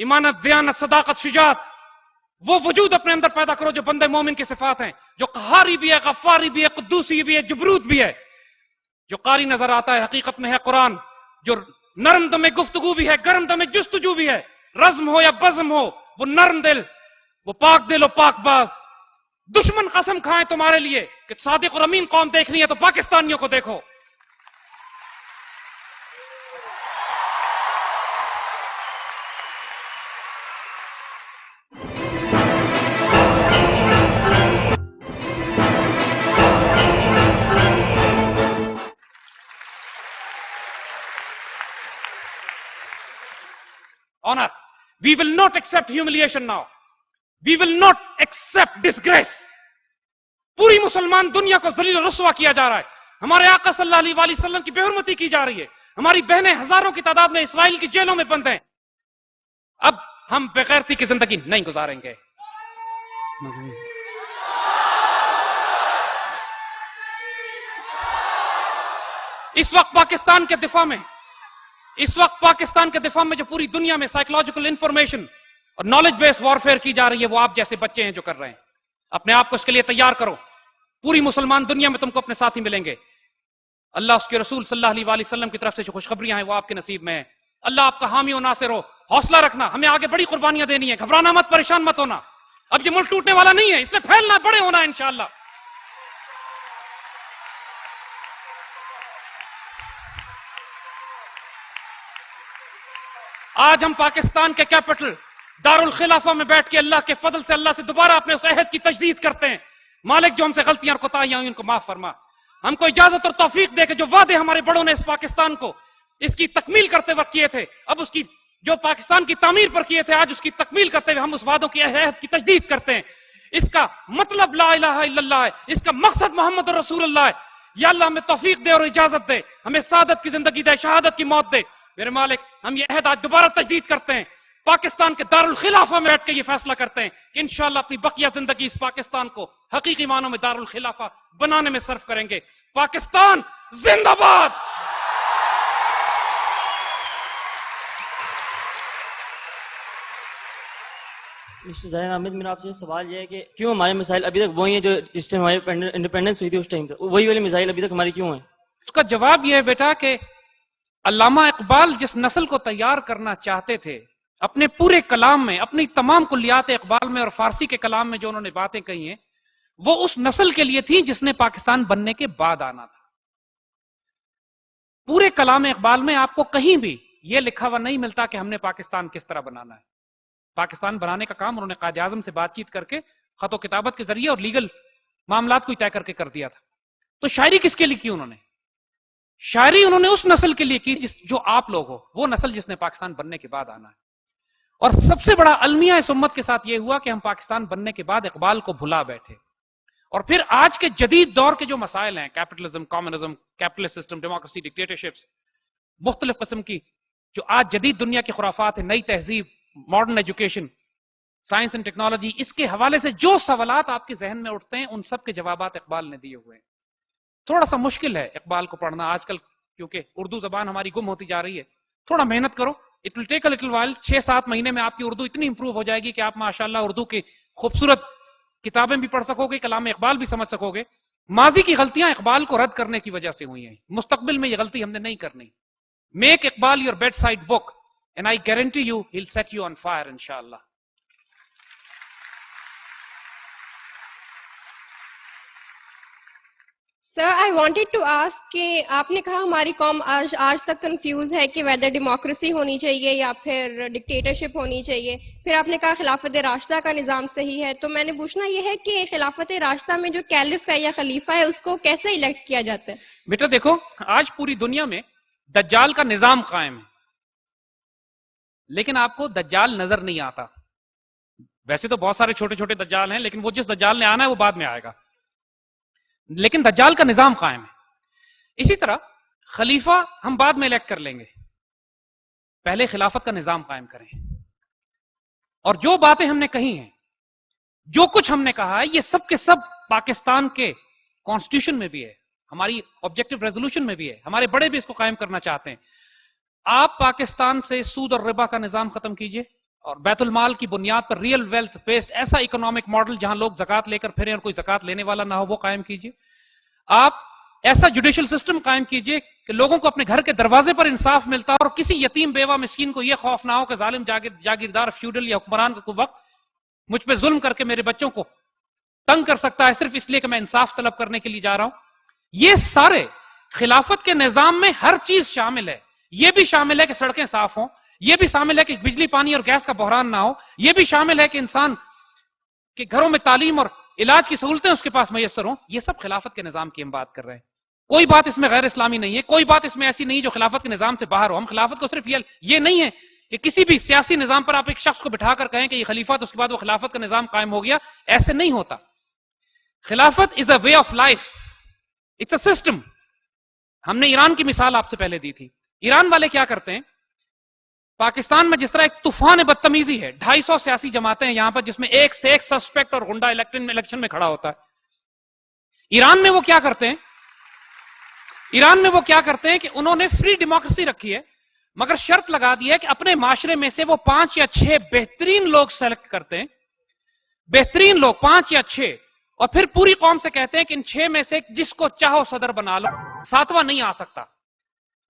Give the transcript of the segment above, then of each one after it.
ایمانت، دیانت، صداقت، شجاعت، وہ وجود اپنے اندر پیدا کرو جو بندے مومن کی صفات ہیں، جو قہاری بھی ہے، غفاری بھی ہے، قدوسی بھی ہے، جبروت بھی ہے، جو قاری نظر آتا ہے حقیقت میں ہے قرآن، جو نرم دم گفتگو بھی ہے، گرم دم جستجو بھی ہے، رزم ہو یا بزم ہو، وہ نرم دل، وہ پاک دل و پاک باز۔ دشمن قسم کھائیں تمہارے لیے کہ صادق اور امین قوم دیکھنی ہے تو پاکستانیوں کو دیکھو۔ Honor. We will not accept humiliation now. We will not accept disgrace. پوری مسلمان دنیا کو ذلیل و رسوا کیا جا رہا ہے، ہمارے آقا صلی اللہ علیہ وسلم کی بے حرمتی کی جا رہی ہے، ہماری بہنیں ہزاروں کی تعداد میں اسرائیل کی جیلوں میں بند ہیں۔ اب ہم بغیرتی کی زندگی نہیں گزاریں گے۔ اس وقت پاکستان کے دفاع میں جو پوری دنیا میں سائیکولوجیکل انفارمیشن اور نالج بیس وارفیئر کی جا رہی ہے، وہ آپ جیسے بچے ہیں جو کر رہے ہیں۔ اپنے آپ کو اس کے لیے تیار کرو۔ پوری مسلمان دنیا میں تم کو اپنے ساتھی ملیں گے۔ اللہ اس کے رسول صلی اللہ علیہ وسلم کی طرف سے جو خوشخبریاں ہیں وہ آپ کے نصیب میں ہیں۔ اللہ آپ کا حامی و ناصر ہو۔ حوصلہ رکھنا، ہمیں آگے بڑی قربانیاں دینی ہے، گھبرانا مت، پریشان مت ہونا۔ اب یہ ملک ٹوٹنے والا نہیں ہے، اس نے پھیلنا، بڑے ہونا ہے انشاءاللہ۔ آج ہم پاکستان کے کیپٹل دارالخلافہ میں بیٹھ کے اللہ کے فضل سے اللہ سے دوبارہ اپنے اس عہد کی تجدید کرتے ہیں۔ مالک جو ہم سے غلطیاں اور کوتاہیاں ہوئی ان کو معاف فرما، ہم کو اجازت اور توفیق دے کہ جو وعدے ہمارے بڑوں نے اس پاکستان کو اس کی تکمیل کرتے وقت کیے تھے، اب اس کی جو پاکستان کی تعمیر پر کیے تھے، آج اس کی تکمیل کرتے ہوئے ہم اس وعدوں کی عہد کی تجدید کرتے ہیں۔ اس کا مطلب لا الہ الا اللہ ہے، اس کا مقصد محمد رسول اللہ ہے۔ یا اللہ ہمیں توفیق دے اور اجازت دے، ہمیں سعادت کی زندگی دے، شہادت کی موت دے۔ میرے مالک، ہم یہ عہد آج دوبارہ تجدید کرتے ہیں، پاکستان کے دارالخلافہ میں بیٹھ کے یہ فیصلہ کرتے ہیں کہ انشاءاللہ اپنی بقیہ زندگی اس پاکستان کو حقیقی معنوں میں دارالخلافہ بنانے میں صرف کریں گے۔ پاکستان زندہ باد۔ مسٹر ظاہر احمد، میرا آپ سے سوال یہ ہے کہ کیوں ہمارے مسائل ابھی تک وہی ہیں جو جس ٹائم ہماری انڈیپینڈنس ہوئی تھی اس ٹائم تک، وہی والے مسائل ابھی تک ہماری کیوں ہیں؟ اس کا جواب یہ ہے بیٹا کہ علامہ اقبال جس نسل کو تیار کرنا چاہتے تھے، اپنے پورے کلام میں، اپنی تمام کلیات اقبال میں اور فارسی کے کلام میں جو انہوں نے باتیں کہی ہیں، وہ اس نسل کے لیے تھی جس نے پاکستان بننے کے بعد آنا تھا۔ پورے کلام اقبال میں آپ کو کہیں بھی یہ لکھا ہوا نہیں ملتا کہ ہم نے پاکستان کس طرح بنانا ہے۔ پاکستان بنانے کا کام انہوں نے قائد اعظم سے بات چیت کر کے خط و کتابت کے ذریعے اور لیگل معاملات کو طے کر کے کر دیا تھا۔ تو شاعری کس کے لیے کی انہوں نے؟ شاعری انہوں نے اس نسل کے لیے کی جو آپ لوگ ہو، وہ نسل جس نے پاکستان بننے کے بعد آنا ہے۔ اور سب سے بڑا المیہ اس امت کے ساتھ یہ ہوا کہ ہم پاکستان بننے کے بعد اقبال کو بھلا بیٹھے، اور پھر آج کے جدید دور کے جو مسائل ہیں، capitalism, communism, capitalist system, democracy, dictatorships, مختلف قسم کی جو آج جدید دنیا کی خرافات ہیں، نئی تہذیب، modern education, science and technology, اس کے حوالے سے جو سوالات آپ کے ذہن میں اٹھتے ہیں ان سب کے جوابات اقبال نے دیے ہوئے ہیں۔ تھوڑا سا مشکل ہے اقبال کو پڑھنا آج کل، کیونکہ اردو زبان ہماری گم ہوتی جا رہی ہے۔ تھوڑا محنت کرو، it will take a little while, 6-7 مہینے میں آپ کی اردو اتنی امپروو ہو جائے گی کہ آپ ماشاءاللہ اردو کی خوبصورت کتابیں بھی پڑھ سکو گے، کلام اقبال بھی سمجھ سکو گے۔ ماضی کی غلطیاں اقبال کو رد کرنے کی وجہ سے ہوئی ہیں، مستقبل میں یہ غلطی ہم نے نہیں کرنی۔ Make Iqbal your bedside book and I guarantee you he will set you on fire انشاءاللہ۔ Sir I wanted to ask کہ آپ نے کہا ہماری قوم آج تک کنفیوز ہے کہ ویدر ڈیموکریسی ہونی چاہیے یا پھر ڈکٹیٹرشپ ہونی چاہیے، پھر آپ نے کہا خلافت راشدہ کا نظام صحیح ہے، تو میں نے پوچھنا یہ ہے کہ خلافت راشدہ میں جو کیلف ہے یا خلیفہ ہے اس کو کیسے الیکٹ کیا جاتا ہے؟ بیٹا دیکھو، آج پوری دنیا میں دجال کا نظام قائم ہے، لیکن آپ کو دجال نظر نہیں آتا۔ ویسے تو بہت سارے چھوٹے چھوٹے دجال ہیں، لیکن وہ جس دجال نے آنا ہے وہ بعد میں آئے گا، لیکن دجال کا نظام قائم ہے۔ اسی طرح خلیفہ ہم بعد میں الیکٹ کر لیں گے، پہلے خلافت کا نظام قائم کریں۔ اور جو باتیں ہم نے کہی ہیں، جو کچھ ہم نے کہا ہے، یہ سب کے سب پاکستان کے کانسٹیٹیوشن میں بھی ہے، ہماری آبجیکٹو ریزولوشن میں بھی ہے، ہمارے بڑے بھی اس کو قائم کرنا چاہتے ہیں۔ آپ پاکستان سے سود اور ربا کا نظام ختم کیجئے، اور بیت المال کی بنیاد پر ریئل ویلتھ بیسڈ ایسا اکنامک ماڈل جہاں لوگ زکات لے کر پھریں اور کوئی زکات لینے والا نہ ہو، وہ قائم کیجیے. آپ ایسا جوڈیشل سسٹم قائم کیجیے کہ لوگوں کو اپنے گھر کے دروازے پر انصاف ملتا اور کسی یتیم بیوہ مسکین کو یہ خوف نہ ہو کہ ظالم جاگیردار فیوڈل یا حکمران کا کوئی وقت مجھ پہ ظلم کر کے میرے بچوں کو تنگ کر سکتا ہے صرف اس لیے کہ میں انصاف طلب کرنے کے لیے جا رہا ہوں. یہ سارے خلافت کے نظام میں ہر چیز شامل ہے. یہ بھی شامل ہے کہ سڑکیں صاف ہوں، یہ بھی شامل ہے کہ بجلی پانی اور گیس کا بحران نہ ہو، یہ بھی شامل ہے کہ انسان کے گھروں میں تعلیم اور علاج کی سہولتیں اس کے پاس میسر ہوں. یہ سب خلافت کے نظام کی ہم بات کر رہے ہیں. کوئی بات اس میں غیر اسلامی نہیں ہے، کوئی بات اس میں ایسی نہیں جو خلافت کے نظام سے باہر ہو. ہم خلافت کو صرف یہ نہیں ہے کہ کسی بھی سیاسی نظام پر آپ ایک شخص کو بٹھا کر کہیں کہ یہ خلیفہ تو اس کے بعد وہ خلافت کا نظام قائم ہو گیا. ایسے نہیں ہوتا. خلافت is a way of life, it's a system. ہم نے ایران کی مثال آپ سے پہلے دی تھی. ایران والے کیا کرتے ہیں؟ پاکستان میں جس طرح ایک طوفان بدتمیزی ہے، 250 سیاسی جماعتیں ہیں یہاں پر جس میں ایک سے ایک سسپیکٹ اور غنڈہ الیکشن میں کھڑا ہوتا ہے. ایران میں وہ کیا کرتے ہیں؟ ایران میں وہ کیا کرتے ہیں کہ انہوں نے فری ڈیموکریسی رکھی ہے، مگر شرط لگا دی ہے کہ اپنے معاشرے میں سے وہ 5 یا 6 بہترین لوگ سلیکٹ کرتے ہیں، بہترین لوگ 5 یا 6، اور پھر پوری قوم سے کہتے ہیں کہ ان 6 میں سے جس کو چاہو صدر بنا لو، 7واں نہیں آ سکتا.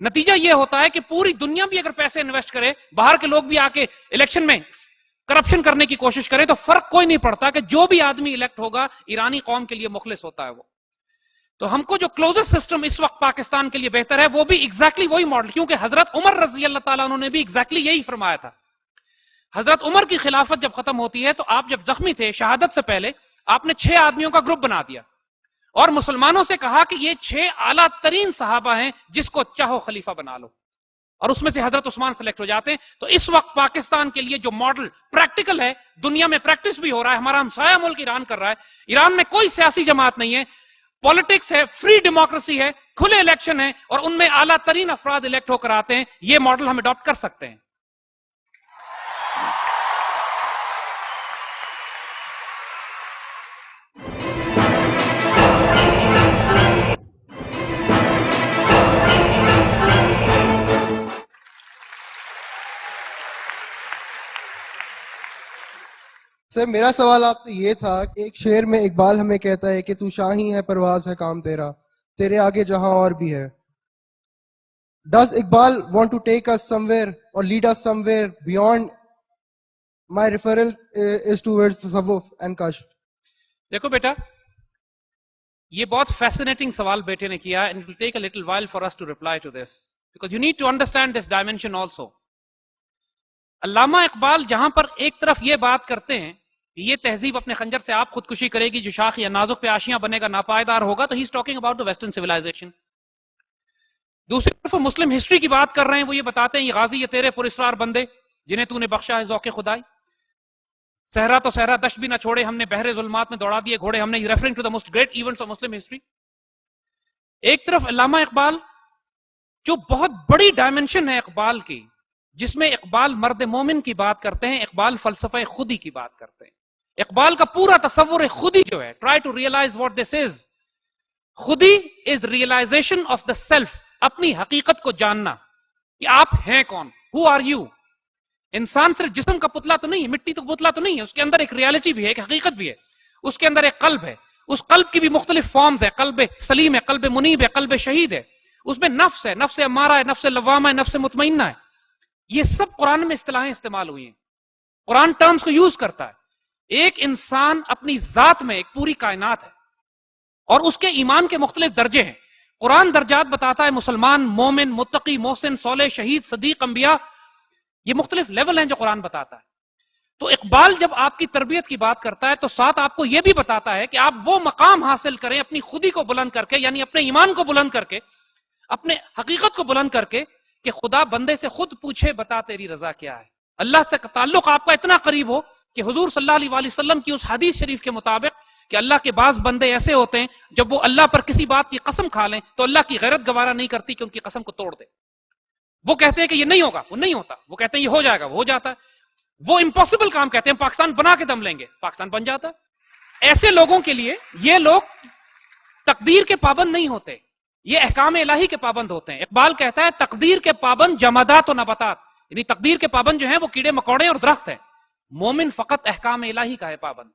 نتیجہ یہ ہوتا ہے کہ پوری دنیا بھی اگر پیسے انویسٹ کرے، باہر کے لوگ بھی آ کے الیکشن میں کرپشن کرنے کی کوشش کرے، تو فرق کوئی نہیں پڑتا کہ جو بھی آدمی الیکٹ ہوگا ایرانی قوم کے لیے مخلص ہوتا ہے وہ. تو ہم کو جو کلوزسٹ سسٹم اس وقت پاکستان کے لیے بہتر ہے وہ بھی ایگزیکٹلی وہی ماڈل، کیونکہ حضرت عمر رضی اللہ تعالیٰ عنہ نے بھی ایگزیکٹلی یہی فرمایا تھا. حضرت عمر کی خلافت جب ختم ہوتی ہے تو آپ جب زخمی تھے شہادت سے پہلے، آپ نے 6 آدمیوں کا گروپ بنا دیا اور مسلمانوں سے کہا کہ یہ 6 اعلیٰ ترین صحابہ ہیں جس کو چاہو خلیفہ بنا لو، اور اس میں سے حضرت عثمان سلیکٹ ہو جاتے ہیں. تو اس وقت پاکستان کے لیے جو ماڈل پریکٹیکل ہے، دنیا میں پریکٹس بھی ہو رہا ہے، ہمارا ہمسایہ ملک ایران کر رہا ہے. ایران میں کوئی سیاسی جماعت نہیں ہے، پالیٹکس ہے، فری ڈیموکریسی ہے، کھلے الیکشن ہے، اور ان میں اعلیٰ ترین افراد الیکٹ ہو کر آتے ہیں. یہ ماڈل ہم اڈاپٹ کر سکتے ہیں. سر میرا سوال آپ سے یہ تھا کہ ایک شعر میں اقبال ہمیں کہتا ہے کہ تو شاہی ہے پرواز ہے کام تیرا، تیرے آگے جہاں اور بھی ہے. Does Iqbal want to take us somewhere or lead us somewhere beyond? My referral is towards tasawwuf and kashf. دیکھو بیٹا، یہ بہت فیسنیٹنگ سوال بیٹے نے کیا ہے, and it will take a little while for us to reply to this because you need to understand this dimension also. علامہ اقبال جہاں پر ایک طرف یہ بات کرتے ہیں کہ یہ تہذیب اپنے خنجر سے آپ خودکشی کرے گی, جو شاخ یا نازک پہ آشیاں بنے گا ناپائیدار ہوگا, تو ہی is talking about the western civilisation. دوسری طرف وہ مسلم ہسٹری کی بات کر رہے ہیں, وہ یہ بتاتے ہیں یہ غازی یہ تیرے پراسرار بندے جنہیں تو نے بخشا ہے ذوق خدائی, صحرا تو صحرا دشت بھی نہ چھوڑے ہم نے بحر ظلمات میں دوڑا دیے گھوڑے ہم نے, referring to the most great events of Muslim history. ایک طرف علامہ اقبال جو بہت بڑی ڈائمنشن ہے اقبال کی, جس میں اقبال مرد مومن کی بات کرتے ہیں, اقبال فلسفہ خودی کی بات کرتے ہیں. اقبال کا پورا تصور خودی جو ہے, try to realise what this is, خودی is realisation of the self, اپنی حقیقت کو جاننا کہ آپ ہیں کون, ہو آر یو. انسان صرف جسم کا پتلا تو نہیں ہے, مٹی تو پتلا تو نہیں ہے, اس کے اندر ایک ریالٹی بھی ہے, ایک حقیقت بھی ہے, اس کے اندر ایک قلب ہے, اس قلب کی بھی مختلف فارمز ہے, قلب سلیم ہے, قلب منیب ہے, قلب شہید ہے, اس میں نفس ہے, نفس امارہ ہے, نفس لوامہ ہے, نفس مطمئنہ ہے. یہ سب قرآن میں اصطلاحیں استعمال ہوئی ہیں, قرآن ٹرمز کو یوز کرتا ہے. ایک انسان اپنی ذات میں ایک پوری کائنات ہے اور اس کے ایمان کے مختلف درجے ہیں. قرآن درجات بتاتا ہے, مسلمان, مومن, متقی, محسن, صالح, شہید, صدیق, انبیاء, یہ مختلف لیول ہیں جو قرآن بتاتا ہے. تو اقبال جب آپ کی تربیت کی بات کرتا ہے تو ساتھ آپ کو یہ بھی بتاتا ہے کہ آپ وہ مقام حاصل کریں اپنی خودی کو بلند کر کے, یعنی اپنے ایمان کو بلند کر کے, اپنے حقیقت کو بلند کر کے, کہ خدا بندے سے خود پوچھے بتا تیری رضا کیا ہے. اللہ سے تعلق آپ کا اتنا قریب ہو کہ حضور صلی اللہ علیہ وآلہ وسلم کی اس حدیث شریف کے مطابق کہ اللہ کے بعض بندے ایسے ہوتے ہیں جب وہ اللہ پر کسی بات کی قسم کھا لیں تو اللہ کی غیرت گوارا نہیں کرتی کہ ان کی قسم کو توڑ دے. وہ کہتے ہیں کہ یہ نہیں ہوگا, وہ نہیں ہوتا, وہ کہتے ہیں یہ ہو جائے گا, وہ ہو جاتا ہے. وہ امپاسبل کام کہتے ہیں پاکستان بنا کے دم لیں گے, پاکستان بن جاتا ہے. ایسے لوگوں کے لیے یہ لوگ تقدیر کے پابند نہیں ہوتے, یہ احکام الہی کے پابند ہوتے ہیں. اقبال کہتا ہے تقدیر کے پابند جمادات و نباتات, یعنی تقدیر کے پابند جو ہیں وہ کیڑے مکوڑے اور درخت ہیں, مومن فقط احکام الہی کا ہے پابند.